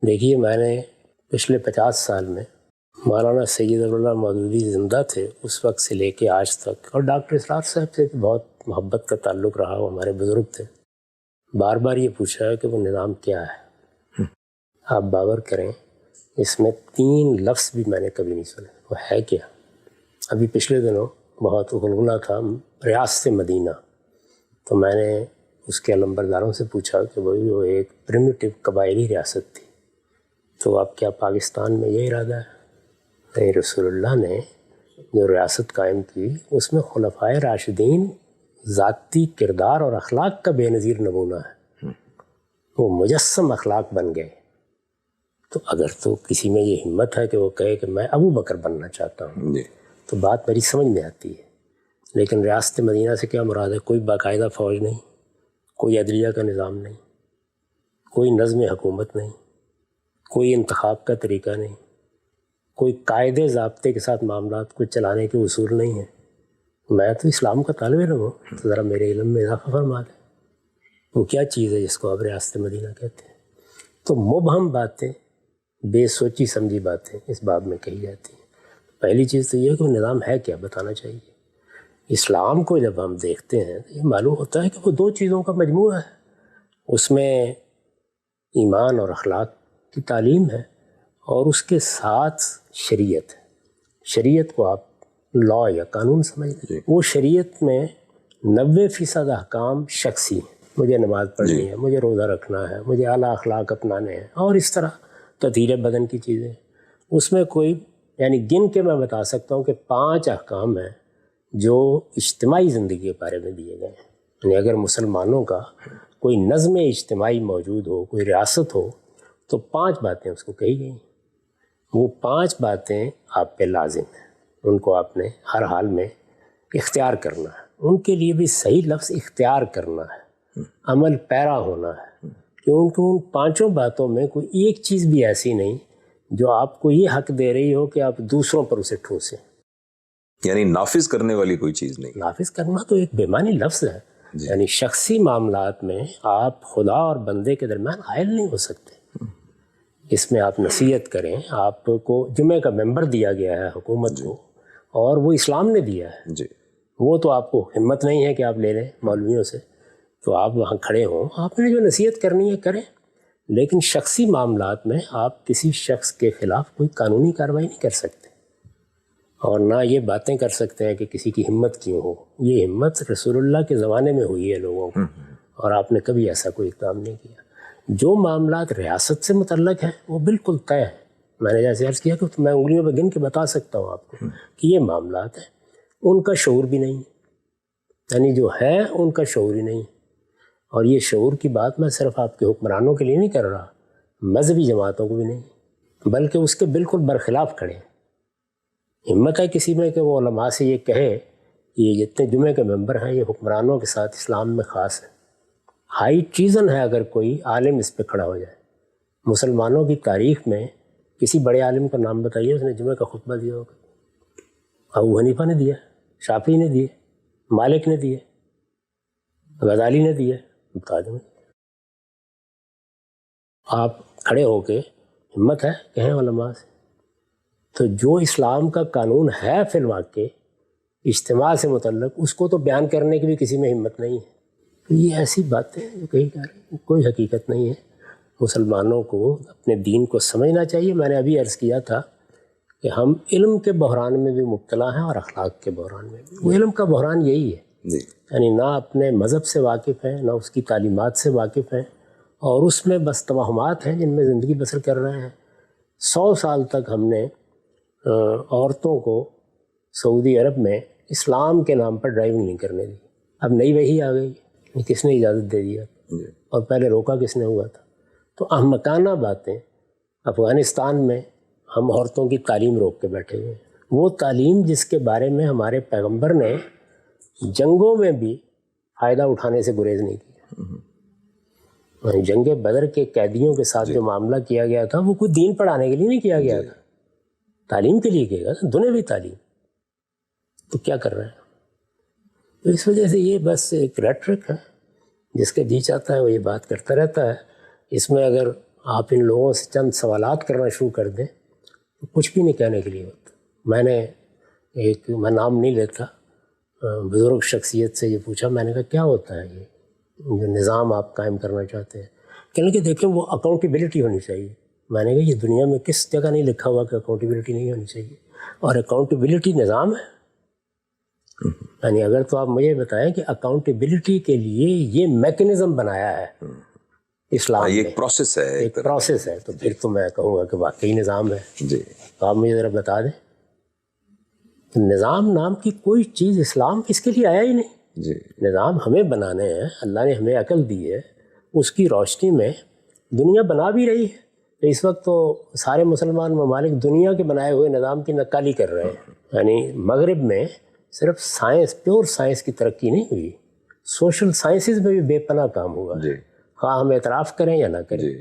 دیکھیے، میں نے پچھلے 50 سال میں مولانا سید ابواللہ مودودی زندہ تھے اس وقت سے لے کے آج تک، اور ڈاکٹر اسرار صاحب سے بھی بہت محبت کا تعلق رہا، وہ ہمارے بزرگ تھے، بار بار یہ پوچھا ہے کہ وہ نظام کیا ہے۔ آپ باور کریں، اس میں 3 لفظ بھی میں نے کبھی نہیں سنے، وہ ہے کیا؟ ابھی پچھلے دنوں بہت غلغلہ تھا ریاست مدینہ، تو میں نے اس کے علمبرداروں سے پوچھا کہ وہ ایک پریمیٹیو قبائلی ریاست تھی، تو اب کیا پاکستان میں یہ ارادہ ہے؟ نہیں، رسول اللہ نے جو ریاست قائم کی اس میں خلفائے راشدین ذاتی کردار اور اخلاق کا بے نظیر نمونہ ہے، وہ مجسم اخلاق بن گئے۔ تو اگر تو کسی میں یہ ہمت ہے کہ وہ کہے کہ میں ابو بکر بننا چاہتا ہوں تو بات میری سمجھ میں آتی ہے، لیکن ریاست مدینہ سے کیا مراد ہے؟ کوئی باقاعدہ فوج نہیں، کوئی عدلیہ کا نظام نہیں، کوئی نظم حکومت نہیں، کوئی انتخاب کا طریقہ نہیں، کوئی قاعدے ضابطے کے ساتھ معاملات کو چلانے کے اصول نہیں ہیں۔ میں تو اسلام کا طالب علم ہوں، تو ذرا میرے علم میں اضافہ فرما دیں، وہ کیا چیز ہے جس کو آپ ریاست مدینہ کہتے ہیں؟ تو مبہم باتیں، بے سوچی سمجھی باتیں اس باب میں کہی جاتی ہیں۔ پہلی چیز تو یہ ہے کہ وہ نظام ہے کیا، بتانا چاہیے۔ اسلام کو جب ہم دیکھتے ہیں تو یہ معلوم ہوتا ہے کہ وہ 2 چیزوں کا مجموعہ ہے، اس میں ایمان اور اخلاق کی تعلیم ہے، اور اس کے ساتھ شریعت ہے۔ شریعت کو آپ لا یا قانون سمجھ لیں، وہ شریعت میں 90% احکام شخصی ہیں، مجھے نماز پڑھنی ہے، مجھے روزہ رکھنا ہے، مجھے اعلیٰ اخلاق اپنانے ہیں، اور اس طرح تطہیر بدن کی چیزیں۔ اس میں کوئی یعنی گن کے میں بتا سکتا ہوں کہ 5 احکام ہیں جو اجتماعی زندگی کے بارے میں دیے گئے ہیں۔ یعنی اگر مسلمانوں کا کوئی نظم اجتماعی موجود ہو، کوئی ریاست ہو، تو 5 باتیں اس کو کہی گئی ہیں۔ وہ 5 باتیں آپ پہ لازم ہیں، ان کو آپ نے ہر حال میں اختیار کرنا ہے۔ ان کے لیے بھی صحیح لفظ اختیار کرنا ہے، عمل پیرا ہونا ہے، کیونکہ ان 5 باتوں میں کوئی ایک چیز بھی ایسی نہیں جو آپ کو یہ حق دے رہی ہو کہ آپ دوسروں پر اسے ٹھوسیں۔ یعنی نافذ کرنے والی کوئی چیز نہیں۔ نافذ کرنا تو ایک بے معنی لفظ ہے، یعنی شخصی معاملات میں آپ خدا اور بندے کے درمیان حائل نہیں ہو سکتے۔ اس میں آپ نصیحت کریں، آپ کو جمعہ کا ممبر دیا گیا ہے حکومت کو، اور وہ اسلام نے دیا ہے، وہ تو آپ کو ہمت نہیں ہے کہ آپ لے لیں مولویوں سے، تو آپ وہاں کھڑے ہوں، آپ نے جو نصیحت کرنی ہے کریں، لیکن شخصی معاملات میں آپ کسی شخص کے خلاف کوئی قانونی کارروائی نہیں کر سکتے، اور نہ یہ باتیں کر سکتے ہیں کہ کسی کی ہمت کیوں ہو۔ یہ ہمت رسول اللہ کے زمانے میں ہوئی ہے لوگوں کو، اور آپ نے کبھی ایسا کوئی کام نہیں کیا۔ جو معاملات ریاست سے متعلق ہیں وہ بالکل طے ہے، میں نے جیسے عرض کیا کہ میں انگلیوں پہ گن کے بتا سکتا ہوں آپ کو کہ یہ معاملات ہیں، ان کا شعور بھی نہیں ہے، یعنی جو ہے ان کا شعور ہی نہیں ہے۔ اور یہ شعور کی بات میں صرف آپ کے حکمرانوں کے لیے نہیں کر رہا، مذہبی جماعتوں کو بھی نہیں، بلکہ اس کے بالکل برخلاف کھڑے ہیں۔ ہمت ہے کسی میں کہ وہ علماء سے یہ کہے کہ یہ جتنے جمعے کے ممبر ہیں یہ حکمرانوں کے ساتھ اسلام میں خاص ہے۔ ہائی ٹریزن ہے اگر کوئی عالم اس پہ کھڑا ہو جائے۔ مسلمانوں کی تاریخ میں کسی بڑے عالم کا نام بتائیے اس نے جمعہ کا خطبہ دیا ہوگا۔ ابو حنیفہ نے دیا، شافعی نے دیے، مالک نے دیے، غزالی نے دیے، بتا دیں۔ آپ کھڑے ہو کے ہمت ہے کہیں علماء سے؟ تو جو اسلام کا قانون ہے فی الواقع اجتماع سے متعلق، اس کو تو بیان کرنے کی بھی کسی میں ہمت نہیں ہے۔ تو یہ ایسی باتیں جو کہی جا رہی ہیں، کوئی حقیقت نہیں ہے۔ مسلمانوں کو اپنے دین کو سمجھنا چاہیے۔ میں نے ابھی عرض کیا تھا کہ ہم علم کے بحران میں بھی مبتلا ہیں اور اخلاق کے بحران میں بھی۔ وہ علم کا بحران یہی ہے، یعنی نہ اپنے مذہب سے واقف ہیں، نہ اس کی تعلیمات سے واقف ہیں، اور اس میں بس توہمات ہیں جن میں زندگی بسر کر رہے ہیں۔ 100 سال تک ہم نے عورتوں کو سعودی عرب میں اسلام کے نام پر ڈرائیونگ نہیں کرنے دی، اب نئی وحی آ گئی، کس نے اجازت دے دیا اور پہلے روکا کس نے ہوا تھا؟ تو احمقانہ باتیں۔ افغانستان میں ہم عورتوں کی تعلیم روک کے بیٹھے ہوئے ہیں، وہ تعلیم جس کے بارے میں ہمارے پیغمبر نے جنگوں میں بھی فائدہ اٹھانے سے گریز نہیں کیا۔ جنگ بدر کے قیدیوں کے ساتھ جو معاملہ کیا گیا تھا وہ کوئی دین پڑھانے کے لیے نہیں کیا گیا تھا، تعلیم کے لیے کیا گیا تھا، دنیاوی تعلیم۔ تو کیا کر رہے ہیں؟ تو اس وجہ سے یہ بس ایک ریٹرک ہے، جس کے جی چاہتا ہے وہ یہ بات کرتا رہتا ہے۔ اس میں اگر آپ ان لوگوں سے چند سوالات کرنا شروع کر دیں تو کچھ بھی نہیں کہنے کے لیے ہوتا. میں نے میں نام نہیں لیتا، بزرگ شخصیت سے یہ پوچھا، میں نے کہا کیا ہوتا ہے یہ جو نظام آپ قائم کرنا چاہتے ہیں؟ کہنے کہ دیکھیں وہ اکاؤنٹیبلٹی ہونی چاہیے. میں نے کہا یہ دنیا میں کس جگہ نہیں لکھا ہوا کہ اکاؤنٹیبلٹی نہیں ہونی چاہیے، اور اکاؤنٹیبلٹی نظام ہے. یعنی اگر تو آپ مجھے بتائیں کہ اکاؤنٹیبلٹی کے لیے یہ میکنزم بنایا ہے اسلام یہ نے، ایک پروسیس ہے، ایک پروسیس ہے، تو پھر تو میں کہوں گا کہ واقعی نظام ہے. جی. تو آپ مجھے ذرا بتا دیں نظام نام کی کوئی چیز اسلام اس کے لیے آیا ہی نہیں. جی. نظام ہمیں بنانے ہیں، اللہ نے ہمیں عقل دی ہے، اس کی روشنی میں دنیا بنا بھی رہی ہے. تو اس وقت تو سارے مسلمان ممالک دنیا کے بنائے ہوئے نظام کی نقالی کر رہے ہیں. یعنی مغرب میں صرف سائنس، پیور سائنس کی ترقی نہیں ہوئی، سوشل سائنسز میں بھی بے پناہ کام ہوا. جی. خواہ ہم اعتراف کریں یا نہ کریں، جی.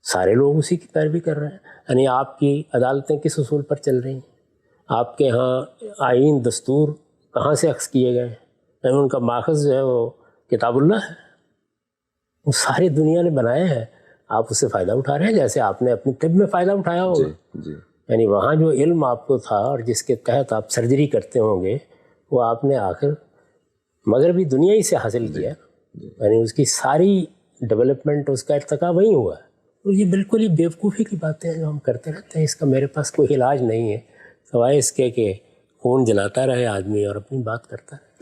سارے لوگ اسی کی پیروی کر رہے ہیں. یعنی آپ کی عدالتیں کس اصول پر چل رہی ہیں؟ آپ کے ہاں آئین دستور کہاں سے اخذ کیے گئے ہیں؟ یعنی ان کا ماخذ جو ہے وہ کتاب اللہ ہے، وہ ساری دنیا نے بنائے ہیں، آپ اس سے فائدہ اٹھا رہے ہیں جیسے آپ نے اپنی طب میں فائدہ اٹھایا ہوگا. جی. یعنی وہاں جو علم آپ کو تھا اور جس کے تحت آپ سرجری کرتے ہوں گے وہ آپ نے آخر مغربی دنیا ہی سے حاصل کیا. یعنی اس کی ساری ڈیولپمنٹ، اس کا ارتقا وہیں ہوا ہے. اور یہ بالکل ہی بیوقوفی کی باتیں ہیں جو ہم کرتے رہتے ہیں. اس کا میرے پاس کوئی علاج نہیں ہے سوائے اس کے کہ خون جلاتا رہے آدمی اور اپنی بات کرتا رہے.